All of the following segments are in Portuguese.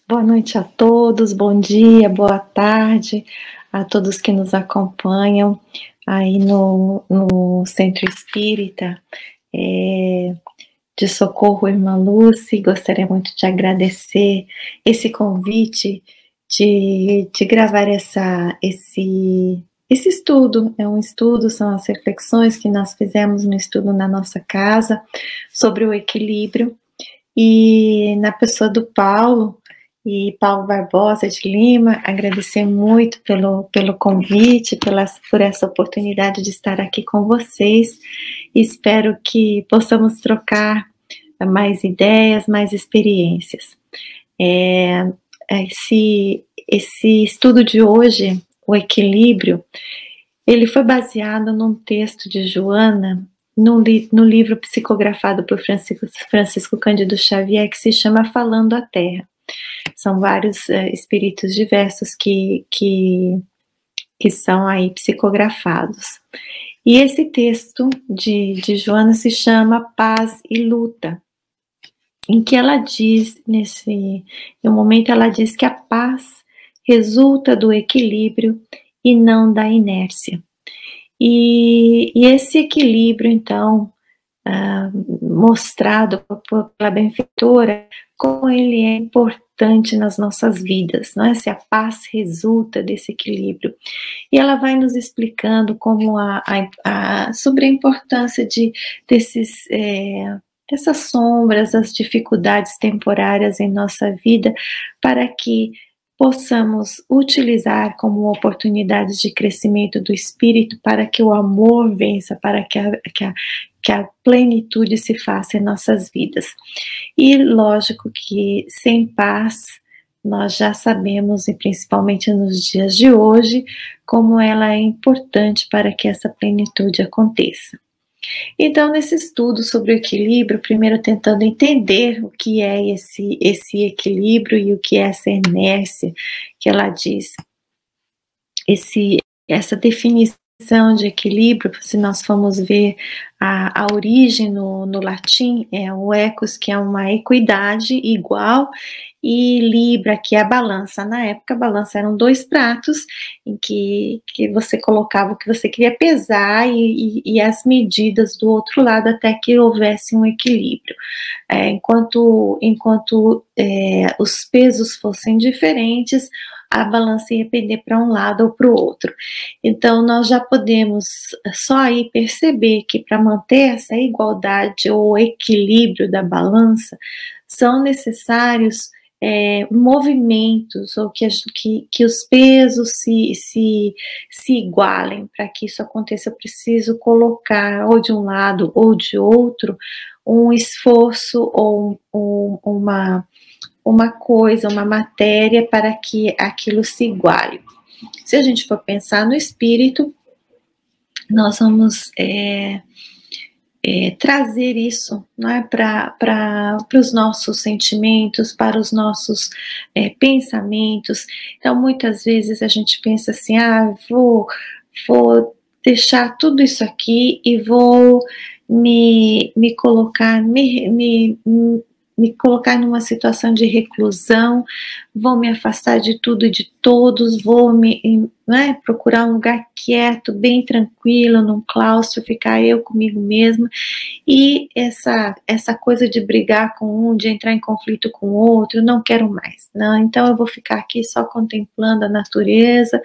Boa noite a todos, bom dia, boa tarde a todos que nos acompanham aí no Centro Espírita de Socorro, Irmã Lúcia. Gostaria muito de agradecer esse convite de gravar esse estudo. É um estudo, são as reflexões que nós fizemos no estudo na nossa casa sobre o equilíbrio, e na pessoa do Paulo Barbosa de Lima, agradecer muito pelo convite, por essa oportunidade de estar aqui com vocês. Espero que possamos trocar mais ideias, mais experiências. Esse estudo de hoje, o equilíbrio, ele foi baseado num texto de Joana, no livro psicografado por Francisco Cândido Xavier, que se chama Falando a Terra. São vários espíritos diversos que são aí psicografados. E esse texto de Joana se chama Paz e Luta, em que ela diz, em um momento ela diz que a paz resulta do equilíbrio e não da inércia. E esse equilíbrio, então, mostrado pela benfeitora, como ele é importante nas nossas vidas, não é? Se a paz resulta desse equilíbrio. E ela vai nos explicando como sobre a importância dessas sombras, as dificuldades temporárias em nossa vida, para que possamos utilizar como oportunidades de crescimento do espírito, para que o amor vença, para que a plenitude se faça em nossas vidas. E lógico que sem paz, nós já sabemos, e principalmente nos dias de hoje, como ela é importante para que essa plenitude aconteça. Então, nesse estudo sobre o equilíbrio, primeiro tentando entender o que é esse equilíbrio e o que é essa inércia, que ela diz, essa definição de equilíbrio, se nós formos ver a origem no latim, é o ecos, que é uma equidade, igual, e libra, que é a balança. Na época, a balança eram dois pratos em que você colocava o que você queria pesar e as medidas do outro lado, até que houvesse um equilíbrio. Enquanto os pesos fossem diferentes, a balança ia pender para um lado ou para o outro. Então, nós já podemos só aí perceber que para manter essa igualdade ou equilíbrio da balança, são necessários movimentos, ou que os pesos se igualem. Para que isso aconteça, eu preciso colocar, ou de um lado ou de outro, um esforço ou uma coisa, uma matéria, para que aquilo se iguale. Se a gente for pensar no espírito, nós vamos trazer isso, né, para os nossos sentimentos, para os nossos pensamentos. Então, muitas vezes a gente pensa assim, vou deixar tudo isso aqui e vou me colocar numa situação de reclusão, vou me afastar de tudo e de todos, vou procurar um lugar quieto, bem tranquilo, num claustro, ficar eu comigo mesma. E essa coisa de brigar com um, de entrar em conflito com o outro, eu não quero mais, não. Então eu vou ficar aqui só contemplando a natureza,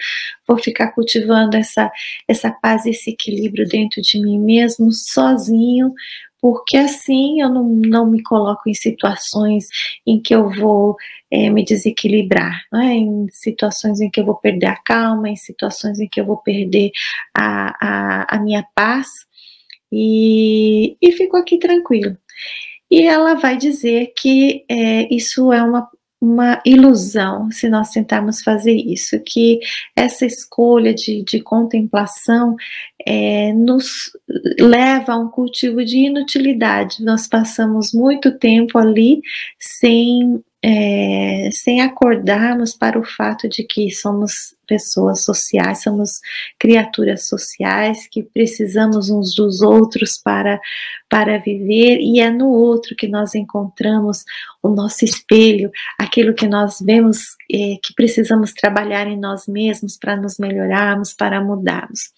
vou ficar cultivando essa paz, esse equilíbrio dentro de mim mesmo, sozinho, porque assim eu não me coloco em situações em que eu vou me desequilibrar, né? Em situações em que eu vou perder a calma, em situações em que eu vou perder a minha paz, e fico aqui tranquilo. E ela vai dizer que isso é uma ilusão, se nós tentarmos fazer isso, que essa escolha de contemplação nos leva a um cultivo de inutilidade. Nós passamos muito tempo ali sem acordarmos para o fato de que somos pessoas sociais, somos criaturas sociais que precisamos uns dos outros para viver, e é no outro que nós encontramos o nosso espelho, aquilo que nós vemos que precisamos trabalhar em nós mesmos para nos melhorarmos, para mudarmos.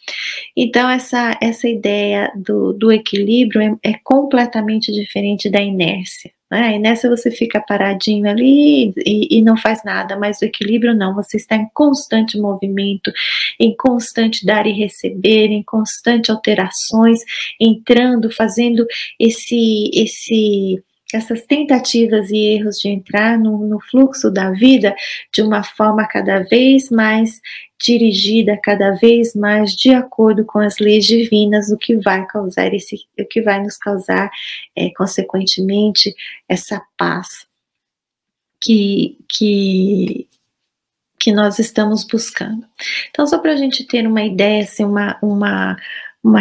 Então essa ideia do equilíbrio é completamente diferente da inércia. A inércia você fica paradinho ali e não faz nada, mas o equilíbrio não, você está em constante movimento, em constante dar e receber, em constante alterações, entrando, fazendo essas tentativas e erros de entrar no fluxo da vida de uma forma cada vez mais dirigida, cada vez mais de acordo com as leis divinas, o que vai causar o que vai nos causar, consequentemente, essa paz que nós estamos buscando. Então, só para a gente ter uma ideia, assim, uma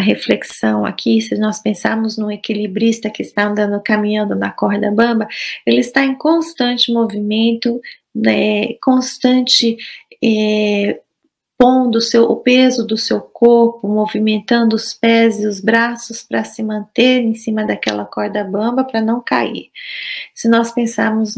reflexão aqui, se nós pensarmos num equilibrista que está andando, caminhando na corda bamba, ele está em constante movimento, né, constante pondo o peso do seu corpo, movimentando os pés e os braços para se manter em cima daquela corda bamba para não cair. Se nós pensarmos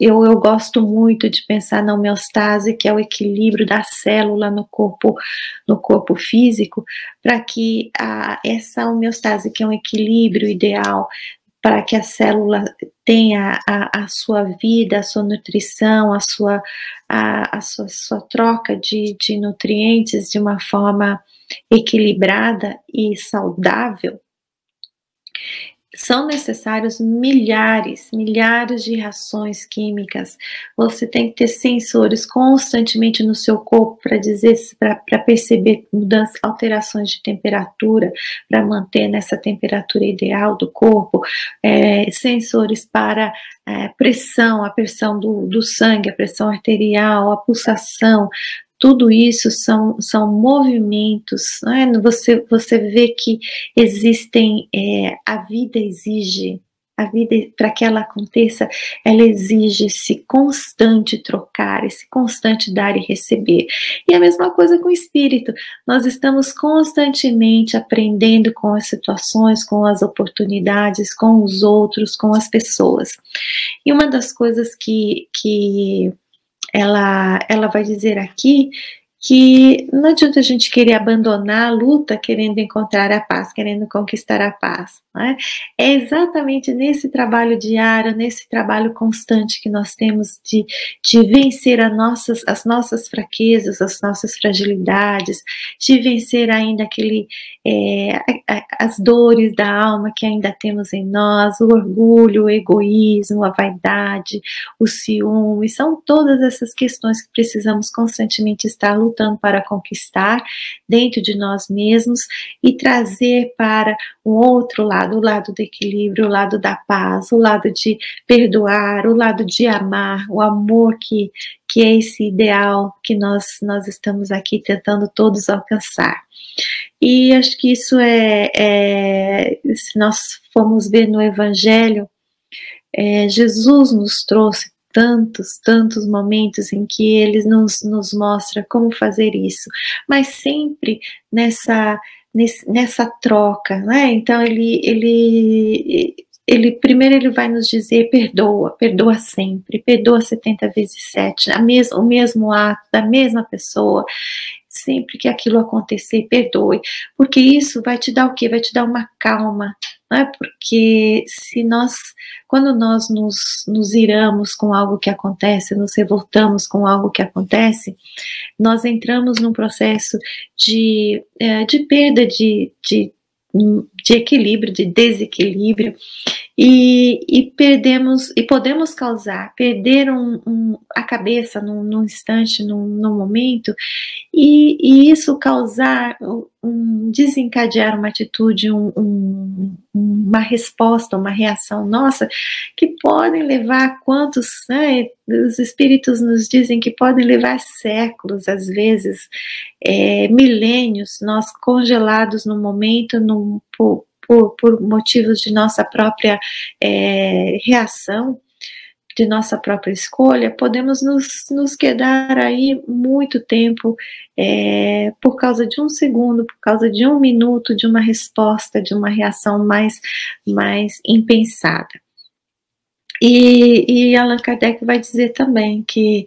eu gosto muito de pensar na homeostase, que é o equilíbrio da célula no corpo físico, para que essa homeostase, que é um equilíbrio ideal, para que a célula tenha a sua vida, a sua nutrição, a sua troca de nutrientes de uma forma equilibrada e saudável, são necessários milhares de reações químicas. Você tem que ter sensores constantemente no seu corpo para perceber mudanças, alterações de temperatura, para manter nessa temperatura ideal do corpo, sensores para pressão, a pressão do sangue, a pressão arterial, a pulsação. Tudo isso são movimentos, né? Você vê que existem, a vida, para que ela aconteça, ela exige esse constante trocar, esse constante dar e receber. E a mesma coisa com o espírito, nós estamos constantemente aprendendo com as situações, com as oportunidades, com os outros, com as pessoas. E uma das coisas que ela vai dizer aqui que não adianta a gente querer abandonar a luta querendo encontrar a paz, querendo conquistar a paz, né? É exatamente nesse trabalho diário, nesse trabalho constante que nós temos de vencer as nossas fraquezas, as nossas fragilidades, de vencer ainda as dores da alma que ainda temos em nós, o orgulho, o egoísmo, a vaidade, o ciúme, são todas essas questões que precisamos constantemente estar lutando para conquistar dentro de nós mesmos e trazer para um outro lado, o lado do equilíbrio, o lado da paz, o lado de perdoar, o lado de amar, o amor que é esse ideal que nós estamos aqui tentando todos alcançar. E acho que isso se nós formos ver no Evangelho, Jesus nos trouxe tantos momentos em que ele nos mostra como fazer isso, mas sempre nessa troca, né? Então ele primeiro ele vai nos dizer perdoa sempre, perdoa 70 vezes 7, o mesmo ato da mesma pessoa, sempre que aquilo acontecer, perdoe, porque isso vai te dar o quê? Vai te dar uma calma, né? Porque quando nós nos iramos com algo que acontece, nos revoltamos com algo que acontece, nós entramos num processo de perda de equilíbrio, de desequilíbrio, e perdemos, e podemos perder a cabeça num instante, num momento, e isso causar desencadear uma atitude, uma resposta, uma reação nossa, que podem levar né, os espíritos nos dizem que podem levar séculos, às vezes, milênios, nós congelados no momento, por motivos de nossa própria reação, de nossa própria escolha, podemos nos quedar aí muito tempo por causa de um segundo, por causa de um minuto, de uma resposta, de uma reação mais impensada. E Allan Kardec vai dizer também que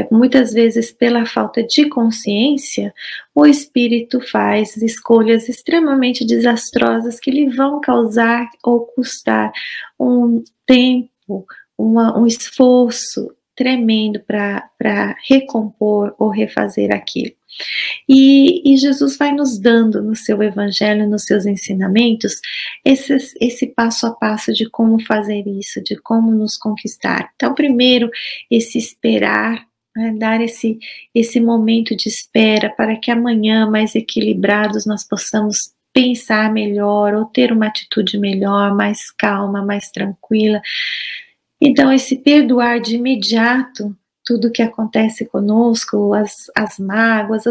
muitas vezes pela falta de consciência, o espírito faz escolhas extremamente desastrosas que lhe vão causar ou custar um tempo, um esforço tremendo para recompor ou refazer aquilo. E Jesus vai nos dando no seu evangelho, nos seus ensinamentos, esse passo a passo de como fazer isso, de como nos conquistar. Então, primeiro, esse esperar, dar esse momento de espera para que amanhã, mais equilibrados, nós possamos pensar melhor ou ter uma atitude melhor, mais calma, mais tranquila. Então, esse perdoar de imediato tudo que acontece conosco, as mágoas,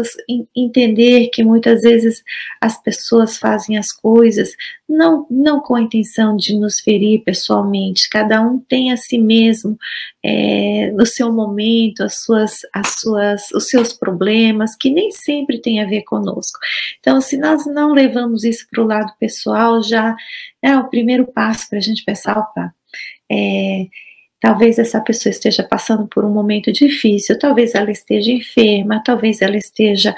entender que muitas vezes as pessoas fazem as coisas não com a intenção de nos ferir pessoalmente, cada um tem a si mesmo no seu momento, os seus problemas, que nem sempre tem a ver conosco. Então, se nós não levamos isso para o lado pessoal, já é o primeiro passo para a gente pensar, opa, talvez essa pessoa esteja passando por um momento difícil, talvez ela esteja enferma, talvez ela esteja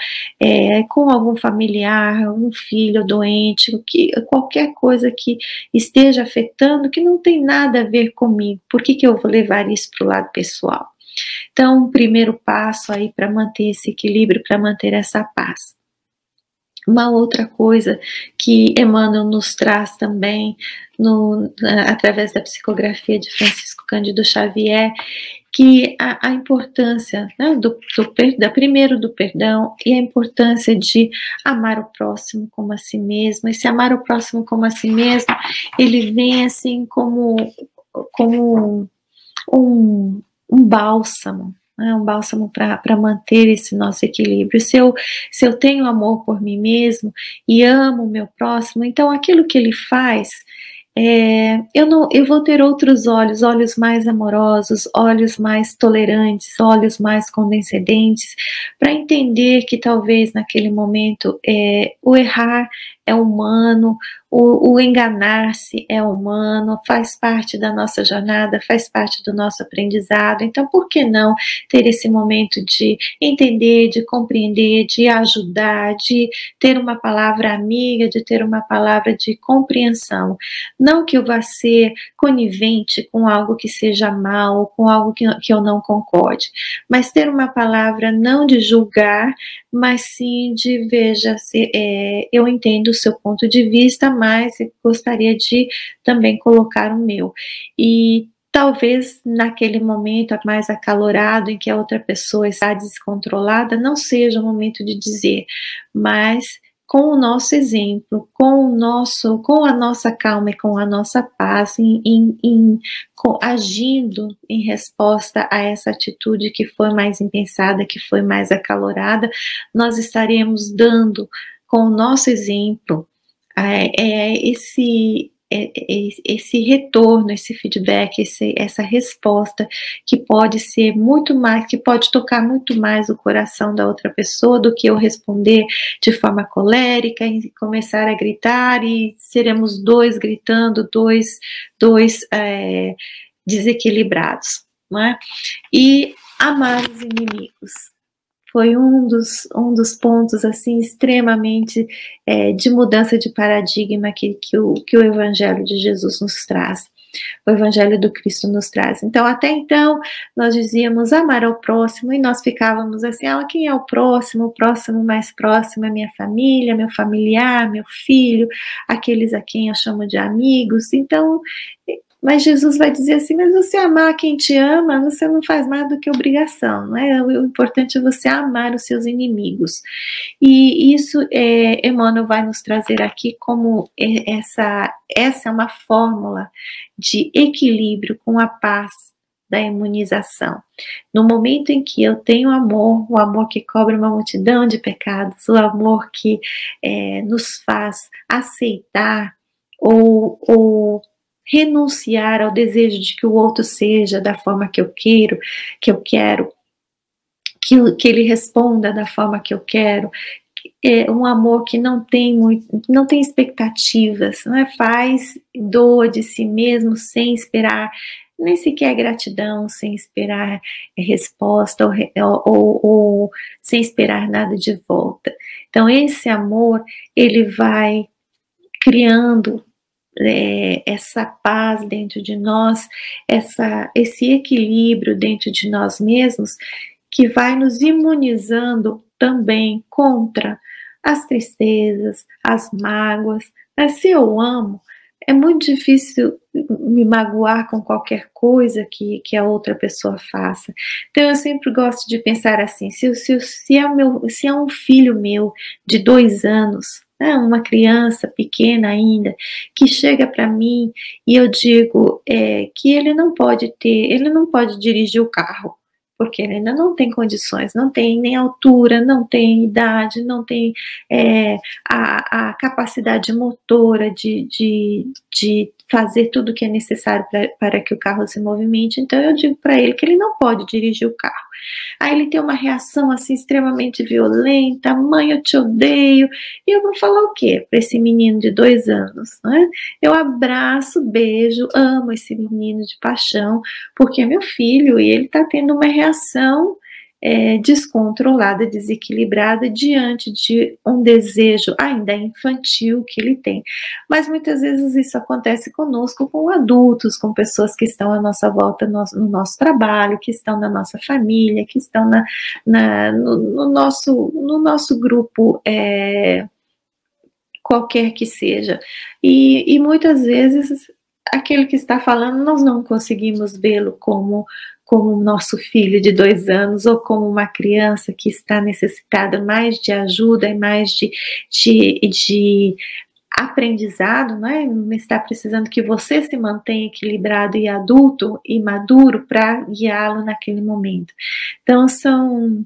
com algum familiar, um filho doente, qualquer coisa que esteja afetando, que não tem nada a ver comigo. Por que eu vou levar isso para o lado pessoal? Então, um primeiro passo aí para manter esse equilíbrio, para manter essa paz. Uma outra coisa que Emmanuel nos traz também, através da psicografia de Francisco Cândido Xavier, que a importância, né, primeiro do perdão, e a importância de amar o próximo como a si mesmo. Esse amar o próximo como a si mesmo, ele vem assim como um bálsamo, um bálsamo para manter esse nosso equilíbrio. Se eu tenho amor por mim mesmo e amo o meu próximo, então aquilo que ele faz, eu vou ter outros olhos mais amorosos, olhos mais tolerantes, olhos mais condescendentes, para entender que talvez naquele momento o errar é humano, o enganar-se é humano, faz parte da nossa jornada, faz parte do nosso aprendizado. Então, por que não ter esse momento de entender, de compreender, de ajudar, de ter uma palavra amiga, de ter uma palavra de compreensão? Não que eu vá ser conivente com algo que seja mal, com algo que eu não concorde, mas ter uma palavra não de julgar, mas sim de, veja, eu entendo o seu ponto de vista, mas gostaria de também colocar o meu. E talvez naquele momento mais acalorado, em que a outra pessoa está descontrolada, não seja o momento de dizer, mas com o nosso exemplo, com a nossa calma e com a nossa paz, agindo em resposta a essa atitude que foi mais impensada, que foi mais acalorada, nós estaremos dando com o nosso exemplo esse retorno, esse feedback, essa resposta que pode ser muito mais, que pode tocar muito mais o coração da outra pessoa do que eu responder de forma colérica e começar a gritar, e seremos dois gritando, dois desequilibrados, não é? E amar os inimigos foi um dos pontos assim extremamente de mudança de paradigma que o Evangelho de Jesus nos traz, o Evangelho do Cristo nos traz. Então, até então, nós dizíamos amar ao próximo, e nós ficávamos assim, quem é o próximo mais próximo é minha família, meu familiar, meu filho, aqueles a quem eu chamo de amigos. Então, mas Jesus vai dizer assim, mas você amar quem te ama, você não faz mais do que obrigação, não é? O importante é você amar os seus inimigos. E isso Emmanuel vai nos trazer aqui como essa é uma fórmula de equilíbrio com a paz da imunização. No momento em que eu tenho amor, o amor que cobre uma multidão de pecados, o amor que nos faz aceitar ou renunciar ao desejo de que o outro seja da forma que eu quero, que ele responda da forma que eu quero. É um amor que não tem expectativas, não é? Faz, doa de si mesmo sem esperar nem sequer gratidão, sem esperar resposta ou sem esperar nada de volta. Então esse amor, ele vai criando essa paz dentro de nós, esse equilíbrio dentro de nós mesmos, que vai nos imunizando também contra as tristezas, as mágoas. Mas se eu amo, é muito difícil me magoar com qualquer coisa que a outra pessoa faça. Então eu sempre gosto de pensar assim, se é um filho meu de 2 anos, né, uma criança pequena ainda, que chega para mim e eu digo que ele não pode dirigir o carro, porque ele ainda não tem condições, não tem nem altura, não tem idade, não tem a capacidade motora de fazer tudo o que é necessário para que o carro se movimente. Então eu digo para ele que ele não pode dirigir o carro. Aí ele tem uma reação assim extremamente violenta: mãe, eu te odeio. E eu vou falar o quê para esse menino de 2 anos, né? Eu abraço, beijo, amo esse menino de paixão, porque é meu filho e ele está tendo uma reação descontrolada, desequilibrada diante de um desejo ainda infantil que ele tem. Mas muitas vezes isso acontece conosco, com adultos, com pessoas que estão à nossa volta no nosso trabalho, que estão na nossa família, que estão no nosso grupo, qualquer que seja. E muitas vezes aquele que está falando, nós não conseguimos vê-lo como nosso filho de 2 anos, ou como uma criança que está necessitada mais de ajuda e mais de aprendizado, né? Está precisando que você se mantenha equilibrado e adulto e maduro para guiá-lo naquele momento. Então são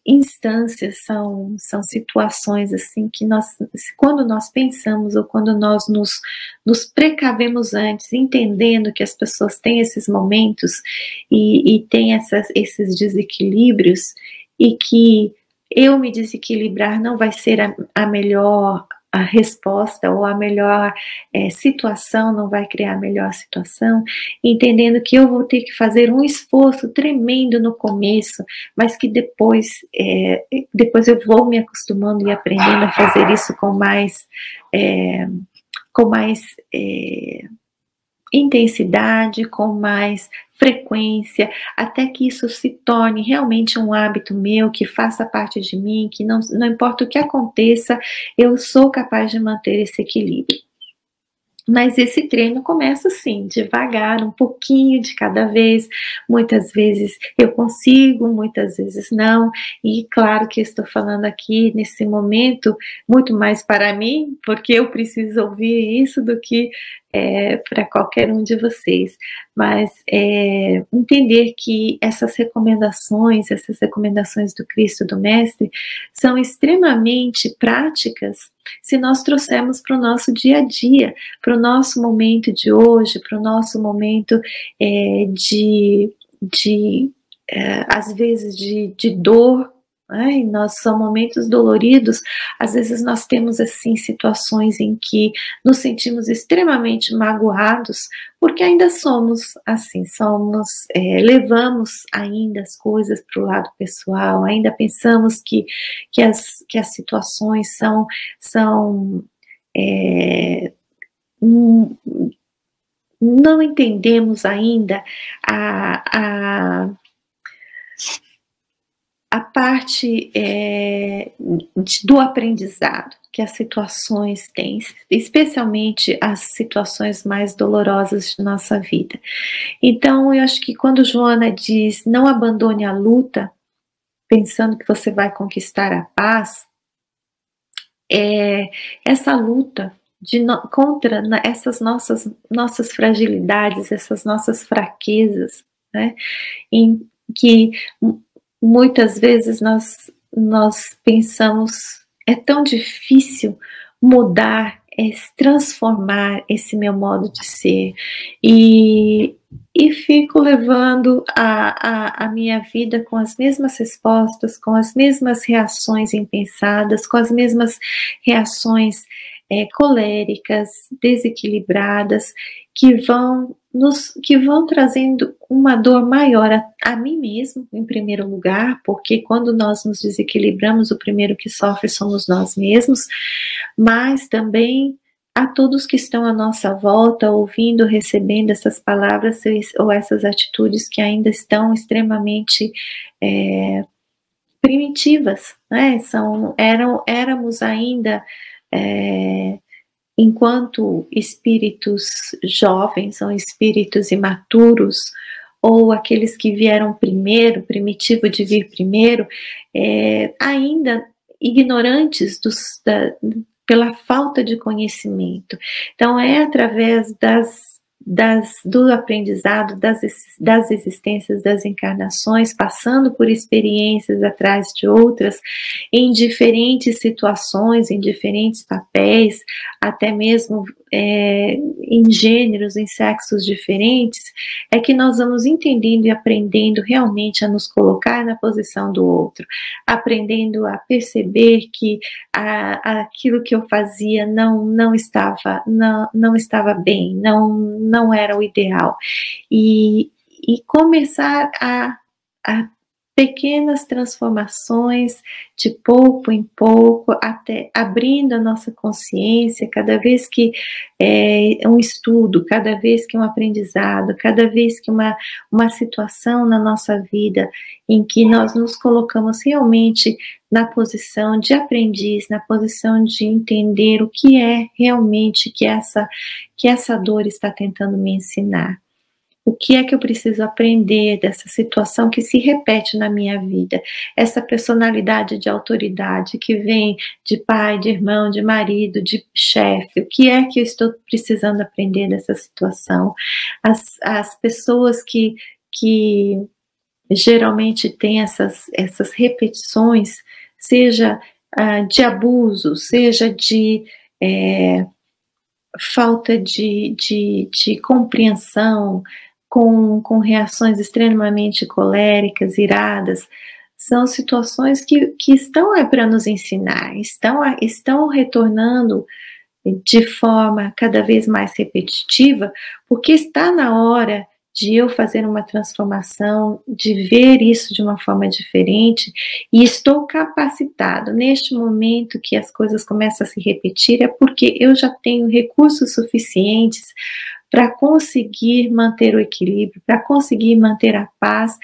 instâncias, são situações assim que quando nós pensamos ou quando nós nos precavemos antes, entendendo que as pessoas têm esses momentos e têm esses desequilíbrios, e que eu me desequilibrar não vai ser a melhor a resposta, ou a melhor situação, não vai criar a melhor situação, entendendo que eu vou ter que fazer um esforço tremendo no começo, mas que depois eu vou me acostumando e aprendendo a fazer isso com mais intensidade, com mais frequência, até que isso se torne realmente um hábito meu, que faça parte de mim, que não importa o que aconteça, eu sou capaz de manter esse equilíbrio. Mas esse treino começa assim, devagar, um pouquinho de cada vez. Muitas vezes eu consigo, muitas vezes não. E claro que estou falando aqui nesse momento muito mais para mim, porque eu preciso ouvir isso do que para qualquer um de vocês. Mas entender que essas recomendações do Cristo, do Mestre, são extremamente práticas se nós trouxermos para o nosso dia a dia, para o nosso momento de hoje, para o nosso momento às vezes de dor, né? São momentos doloridos. Às vezes nós temos assim situações em que nos sentimos extremamente magoados, porque ainda somos assim, levamos ainda as coisas para o lado pessoal, ainda pensamos que as situações não entendemos ainda a parte do aprendizado que as situações têm, especialmente as situações mais dolorosas de nossa vida. Então, eu acho que quando Joana diz não abandone a luta, pensando que você vai conquistar a paz, essa luta contra essas nossas fragilidades, essas nossas fraquezas, né, em que muitas vezes nós pensamos, é tão difícil mudar transformar esse meu modo de ser, e fico levando a minha vida com as mesmas respostas, com as mesmas reações impensadas, com as mesmas reações coléricas, desequilibradas, que vão trazendo uma dor maior a mim mesmo, em primeiro lugar, porque quando nós nos desequilibramos, o primeiro que sofre somos nós mesmos, mas também a todos que estão à nossa volta, ouvindo, recebendo essas palavras ou essas atitudes que ainda estão extremamente primitivas, né? Éramos ainda, enquanto espíritos jovens ou espíritos imaturos, ou aqueles que vieram primeiro, primitivo de vir primeiro, ainda ignorantes pela falta de conhecimento. Então, é através do aprendizado, das existências, das encarnações, passando por experiências atrás de outras, em diferentes situações, em diferentes papéis, até mesmo em gêneros, em sexos diferentes, é que nós vamos entendendo e aprendendo realmente a nos colocar na posição do outro, aprendendo a perceber que aquilo que eu fazia não estava bem, não era o ideal, e começar a pequenas transformações, de pouco em pouco, até abrindo a nossa consciência, cada vez que um estudo, cada vez que um aprendizado, cada vez que uma situação na nossa vida em que nós nos colocamos realmente na posição de aprendiz, na posição de entender o que é realmente que essa dor está tentando me ensinar. O que é que eu preciso aprender dessa situação que se repete na minha vida? Essa personalidade de autoridade que vem de pai, de irmão, de marido, de chefe. O que é que eu estou precisando aprender dessa situação? As pessoas que geralmente têm essas repetições, seja de abuso, seja de falta de compreensão, com reações extremamente coléricas, iradas, são situações que estão para nos ensinar, estão retornando de forma cada vez mais repetitiva, porque está na hora de eu fazer uma transformação, de ver isso de uma forma diferente, e estou capacitado. Neste momento que as coisas começam a se repetir, é porque eu já tenho recursos suficientes para conseguir manter o equilíbrio, para conseguir manter a paz,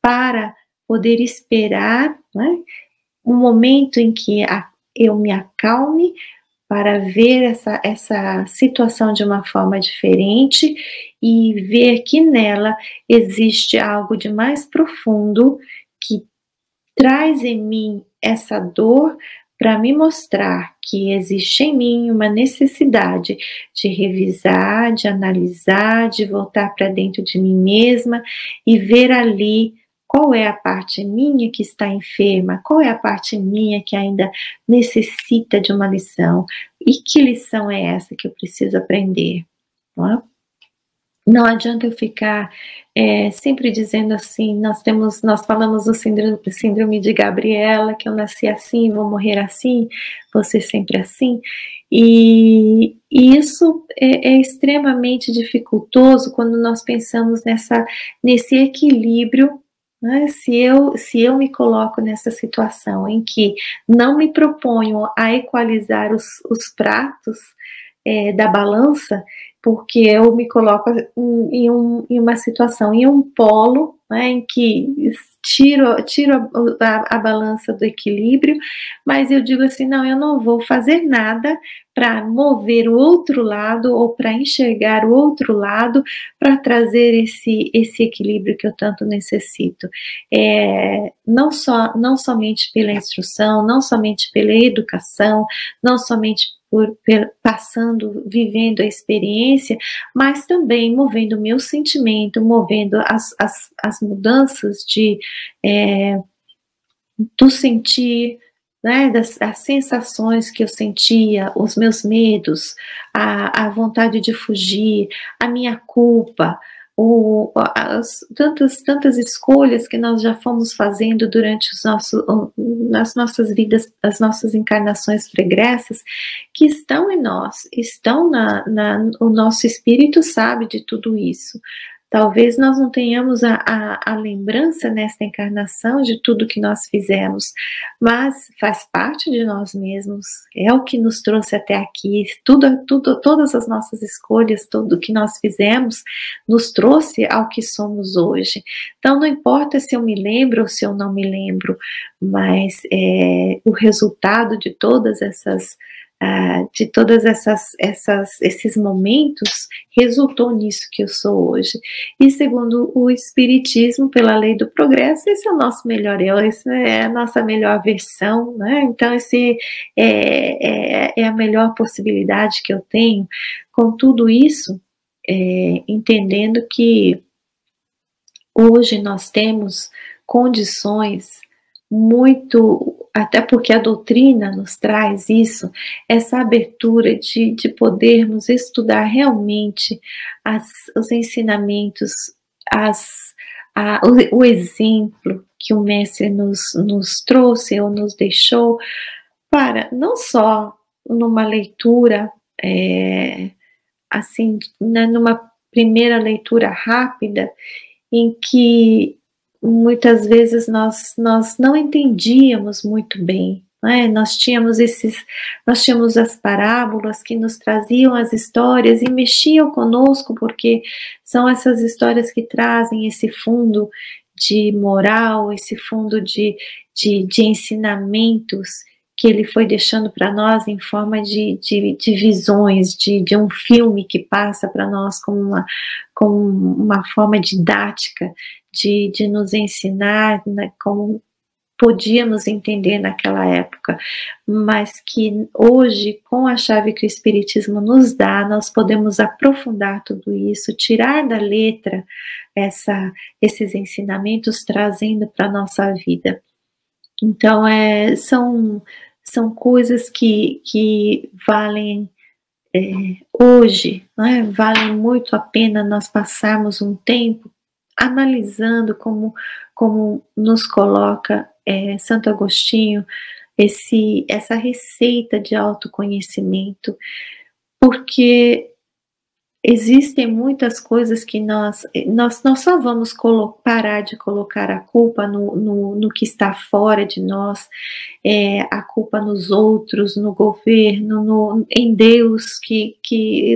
para poder esperar, né, um momento em que eu me acalme, para ver essa situação de uma forma diferente e ver que nela existe algo de mais profundo que traz em mim essa dor para me mostrar que existe em mim uma necessidade de revisar, de analisar, de voltar para dentro de mim mesma e ver ali qual é a parte minha que está enferma, qual é a parte minha que ainda necessita de uma lição, e que lição é essa que eu preciso aprender, não é? Não adianta eu ficar sempre dizendo assim, nós falamos do síndrome de Gabriela, que eu nasci assim, vou morrer assim, vou ser sempre assim, e isso é extremamente dificultoso quando nós pensamos nesse equilíbrio, né? Se eu me coloco nessa situação em que não me proponho a equalizar os pratos da balança, porque eu me coloco em uma situação, em um polo, né, em que tiro a balança do equilíbrio, mas eu digo assim, não, eu não vou fazer nada para mover o outro lado ou para enxergar o outro lado para trazer esse equilíbrio que eu tanto necessito. Não somente pela instrução, não somente pela educação, não somente vivendo a experiência, mas também movendo o meu sentimento, movendo as mudanças do sentir, né, as sensações que eu sentia, os meus medos, a vontade de fugir, a minha culpa, tantas escolhas que nós já fomos fazendo durante as nossas vidas, as nossas encarnações pregressas, que estão em nós, estão o nosso espírito sabe de tudo isso. Talvez nós não tenhamos a lembrança nesta encarnação de tudo que nós fizemos, mas faz parte de nós mesmos, é o que nos trouxe até aqui, todas as nossas escolhas, tudo que nós fizemos, nos trouxe ao que somos hoje. Então não importa se eu me lembro ou se eu não me lembro, mas o resultado de todas esses momentos resultou nisso que eu sou hoje. E segundo o Espiritismo, pela lei do progresso, esse é o nosso melhor eu, essa é a nossa melhor versão, né? Então esse é a melhor possibilidade que eu tenho. Com tudo isso, entendendo que hoje nós temos condições muito, até porque a doutrina nos traz isso, essa abertura de podermos estudar realmente os ensinamentos, o exemplo que o mestre nos trouxe ou nos deixou, para não só numa leitura, assim, né, numa primeira leitura rápida, em que muitas vezes nós não entendíamos muito bem, né? Nós tínhamos as parábolas que nos traziam as histórias e mexiam conosco, porque são essas histórias que trazem esse fundo de moral, esse fundo de ensinamentos que ele foi deixando para nós em forma de visões, de um filme que passa para nós como uma forma didática de nos ensinar, né, como podíamos entender naquela época, mas que hoje, com a chave que o Espiritismo nos dá, nós podemos aprofundar tudo isso, tirar da letra esses ensinamentos, trazendo para a nossa vida. Então, são coisas que valem hoje, né, valem muito a pena nós passarmos um tempo analisando como nos coloca Santo Agostinho essa receita de autoconhecimento, porque existem muitas coisas que nós só vamos parar de colocar a culpa no que está fora de nós, a culpa nos outros, no governo, em Deus,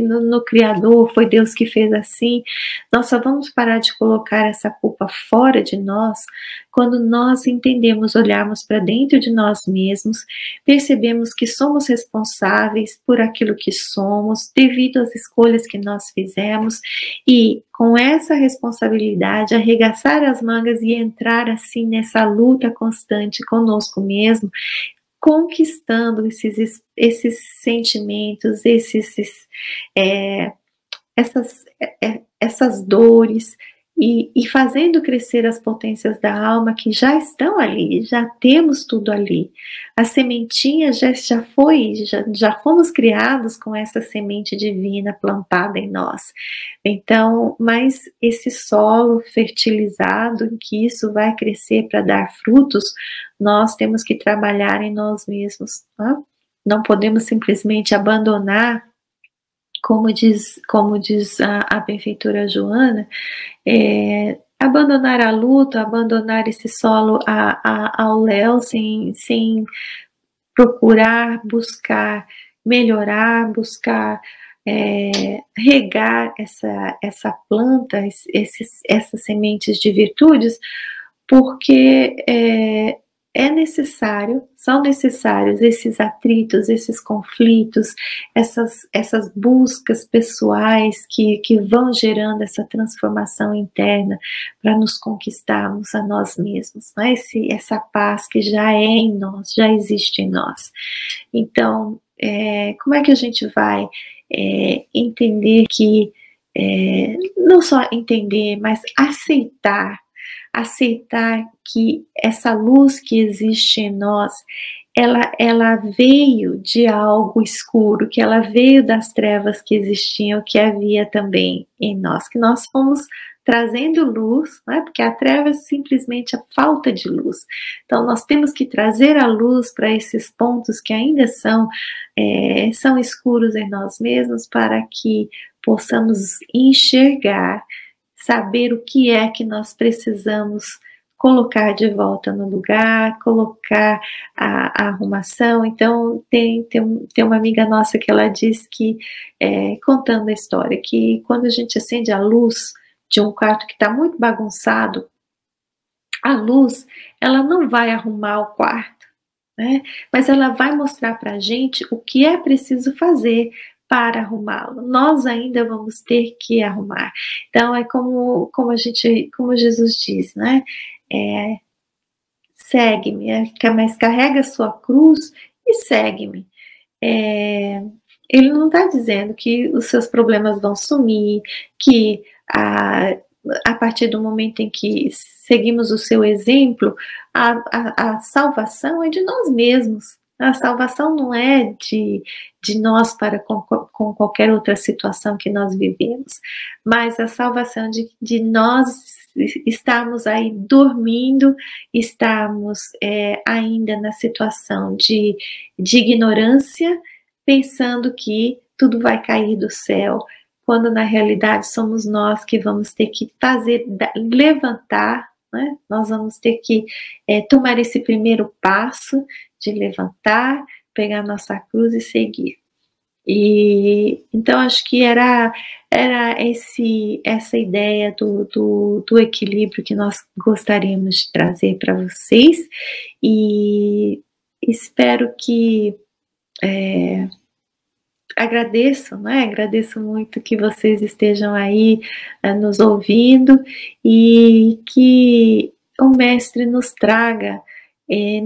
no Criador, foi Deus que fez assim. Nós só vamos parar de colocar essa culpa fora de nós quando nós entendemos, olharmos para dentro de nós mesmos, percebemos que somos responsáveis por aquilo que somos, devido às escolhas que nós fizemos, e com essa responsabilidade, arregaçar as mangas e entrar assim nessa luta constante conosco mesmo, conquistando esses sentimentos, essas dores, e fazendo crescer as potências da alma que já estão ali, já temos tudo ali. A sementinha já fomos criados com essa semente divina plantada em nós. Então, mas esse solo fertilizado, em que isso vai crescer para dar frutos, nós temos que trabalhar em nós mesmos. Tá? Não podemos simplesmente abandonar, como diz a benfeitora Joana, abandonar a luta, abandonar esse solo ao léu, sem procurar, buscar melhorar, buscar regar essa planta, essas sementes de virtudes, porque são necessários esses atritos, esses conflitos, essas buscas pessoais que vão gerando essa transformação interna para nos conquistarmos a nós mesmos, né? Essa paz que já é em nós, já existe em nós. Então, como é que a gente vai entender que, não só entender, mas aceitar que essa luz que existe em nós, ela veio de algo escuro, que ela veio das trevas que existiam, que havia também em nós, que nós fomos trazendo luz, né? Porque a treva é simplesmente a falta de luz. Então, nós temos que trazer a luz para esses pontos que ainda são escuros em nós mesmos, para que possamos enxergar, saber o que é que nós precisamos colocar de volta no lugar, colocar a arrumação. Então, tem uma amiga nossa que ela diz que, contando a história, que quando a gente acende a luz de um quarto que está muito bagunçado, a luz, ela não vai arrumar o quarto, né? Mas ela vai mostrar para a gente o que é preciso fazer para arrumá-lo. Nós ainda vamos ter que arrumar. Então, é como Jesus diz, né? Segue-me, mas carrega a sua cruz e segue-me. Ele não está dizendo que os seus problemas vão sumir, que a partir do momento em que seguimos o seu exemplo, a salvação é de nós mesmos. A salvação não é de nós para com qualquer outra situação que nós vivemos, mas a salvação de nós estarmos aí dormindo, estarmos ainda na situação de ignorância, pensando que tudo vai cair do céu, quando na realidade somos nós que vamos ter que levantar, né? Nós vamos ter que tomar esse primeiro passo de levantar, pegar nossa cruz e seguir. E então acho que era essa ideia do equilíbrio que nós gostaríamos de trazer para vocês, e espero que agradeço, né? Agradeço muito que vocês estejam aí nos ouvindo, e que o Mestre nos traga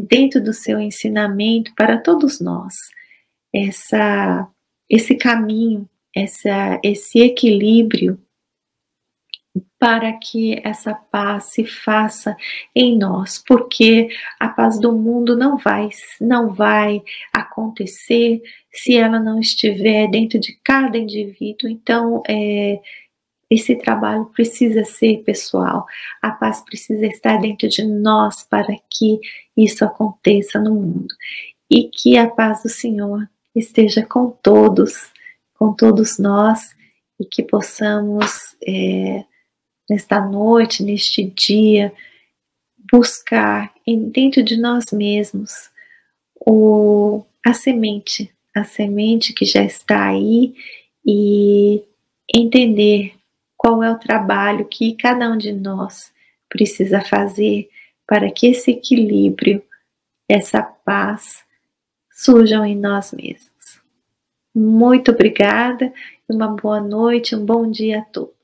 dentro do seu ensinamento para todos nós esse caminho, esse equilíbrio, para que essa paz se faça em nós, porque a paz do mundo não vai acontecer se ela não estiver dentro de cada indivíduo. Então, esse trabalho precisa ser pessoal, a paz precisa estar dentro de nós para que isso aconteça no mundo. E que a paz do Senhor esteja com todos nós, e que possamos, nesta noite, neste dia, buscar dentro de nós mesmos a semente que já está aí, e entender qual é o trabalho que cada um de nós precisa fazer para que esse equilíbrio, essa paz, surjam em nós mesmos. Muito obrigada, uma boa noite, um bom dia a todos.